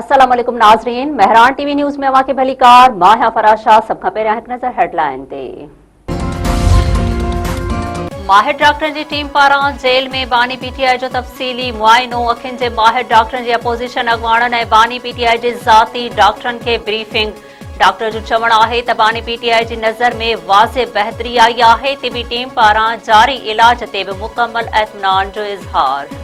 अस्सलाम वालेकुम नाज़रीन, महरान टीवी न्यूज़ में वाक़े भली कार मां फराशा सब खां पहिरियां हिकु नज़र हेडलाइन ते। माहिर डॉक्टरनि जी टीम पारां जेल में बानी पीटीआई जो तफ़सीली मुआइनो, अखियुनि जे माहिर डॉक्टरनि जी अपोज़िशन अॻुवाणनि ऐं बानी पीटीआई जे ज़ाती डॉक्टरनि खे ब्रीफिंग। डॉक्टर जो चवणु आहे त बानी पीटीआई जी नज़र में वाज़े बहितरी आई आहे। तिबी टीम पारां जारी इलाज ते बि मुकमल इत्मीनान जो इज़हार।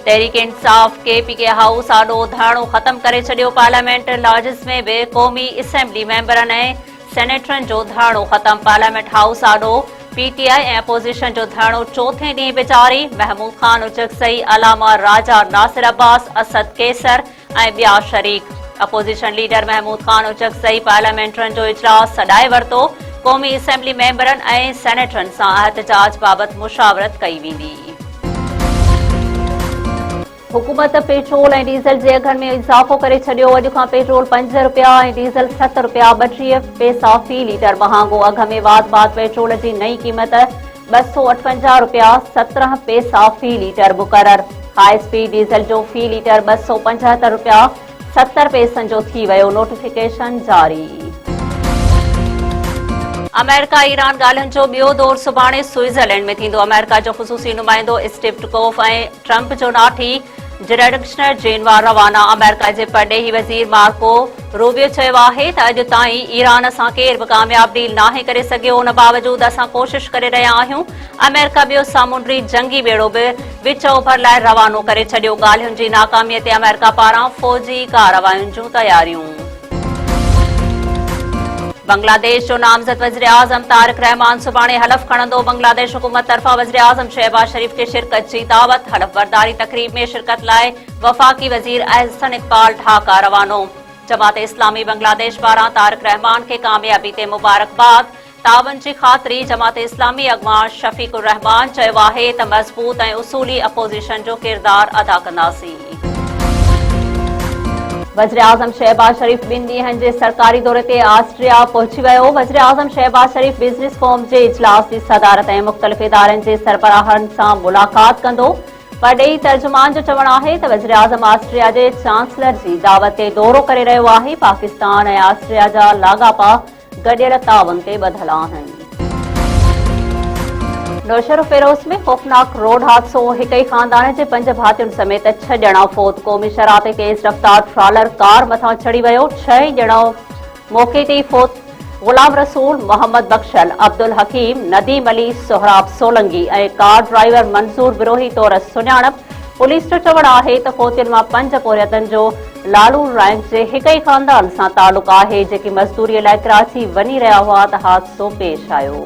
तहरीक इंसाफ केपीके हाउस आॾो धरणो ख़त्म करे छॾियो। पार्लियामेंट लॉजिस में बि क़ौमी असेंबली मेंबरनि ऐं सेनेटरनि जो धरणो ख़त्म। पार्लियामेंट हाउस आॾो पीटीआई ऐं अपोज़िशन जो धरणो चोथे ॾींहुं बि जारी। महमूद खान उचकसई, अलामा राजा नासिर अब्बास, असद कैसर ऐं ॿिया शरीक। अपोज़िशन लीडर महमूद खान उचकसई पार्लियामेंटरनि जो इजलास सॾाए वरितो। क़ौमी असेंबली मेंबरनि ऐं सेनेटरनि सां एहतजाज बाबति मुशावरत कई वेंदी। हुकूमत पेट्रोल ऐं डीज़ल जे अघनि में इज़ाफ़ो करे छॾियो। अॼु खां पेट्रोल 5 रुपया ऐं डीज़ल 7 रुपया 32 पैसा फ़ी लीटर महांगो। अघ में वाध पेट्रोल जी नई क़ीमत 258 रुपया 17 पैसा फ़ी लीटर मुक़रर। हाई स्पीड डीज़ल जो फ़ी लीटर 275 रुपया 70 पैसनि जो थी वियो। नोटिफिकेशन जारी। अमेरिका ईरान ॻाल्हियुनि जो ॿियो दौर सुभाणे स्विट्ज़रलैंड में थींदो। अमेरिका जो ख़ुसूसी नुमाइंदो स्टीव विटकोफ ऐं ट्रंप जो नाठी डायरेक्टर जनरल रवाना। अमेरिका जे परॾेही वज़ीर मार्को रूबियो चयो आहे त अॼु ताईं ईरान सां केर बि कामयाब डील नाहे करे सघियो। उन बावजूद असां कोशिश करे रहिया आहियूं। अमेरिका ॿियो सामूंडी जंगी बेड़ो बि विच ओभर लाइ रवानो करे छॾियो। ॻाल्हियुनि जी नाकामीअ ते अमेरिका पारां फ़ौजी कार्रवायुनि जूं तयारियूं। बांग्लादेश जो नामज़द वज़ीर आज़म तारिक रहमान सुभाणे हलफ़ खणंदो। बांग्लादेश हुकूमत तरफ़ां वज़ीर आज़म शहबाज शरीफ़ खे शिरकत जी दावत। हलफ़ बरदारी तक़रीब में शिरकत लाइ वफ़ाक़ी वज़ीर अहसन इक़बाल ढाका रवानो। जमात इस्लामी बांग्लादेश पारां तारिक रहमान खे कामयाबी ते मुबारकबाद। तावन जी ख़ातिरी जमात इस्लामी अॻुवान शफ़ीक़ुर रहमान चयो आहे त मज़बूत ऐं उसूली अपोज़िशन जो किरदार अदा कंदासीं। वज़ीर आज़म शहबाज शरीफ़ 2 ॾींहनि जे सरकारी दौरे ते ऑस्ट्रिया पहुची वियो। वज़ीर आज़म शहबाज शरीफ़ बिज़नेस फोरम जे इजलास जी सदारत ऐं मुख़्तलिफ़ इदारनि जे सरबराहनि सां मुलाक़ात कंदो। परॾेही तर्जुमान जो चवणु आहे त वज़ीर आज़म ऑस्ट्रिया जे चांसलर जी दावत ते दौरो करे रहियो आहे। पाकिस्तान ऐं ऑस्ट्रिया जा लाॻापा गॾियल ताउन ते ॿधल आहिनि। नौशहर फिरोज़ में खौफनाक रोड हादसो। हिक ई ख़ानदान जे 5 भातियुनि समेत 6 ॼणा फौत। क़ौमी शराह ते तेज़ रफ़्तार ट्रालर कार मथां चढ़ी वियो। 6 ॼणा मौक़े ते ई फौत। ग़ुलाम रसूल, मोहम्मद बख्शल, अब्दुल हकीम, नदीम अली, सोहराब सोलंगी ऐं कार ड्राइवर मंसूर बिरोही तौर सुञाणप। पुलिस जो चवणु आहे त फौतियुनि मां 5 पोरियतनि जो लालू रैंक जे हिक ई ख़ानदान सां तालुक़ आहे, जेके मज़दूरीअ लाइ कराची वञी रहिया हुआ त हादसो पेश आयो।